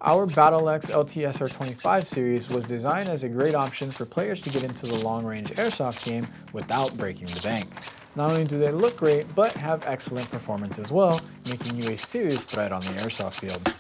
Our BattleX LT-SR-25 series was designed as a great option for players to get into the long-range airsoft game without breaking the bank. Not only do they look great, but have excellent performance as well, making you a serious threat on the airsoft field.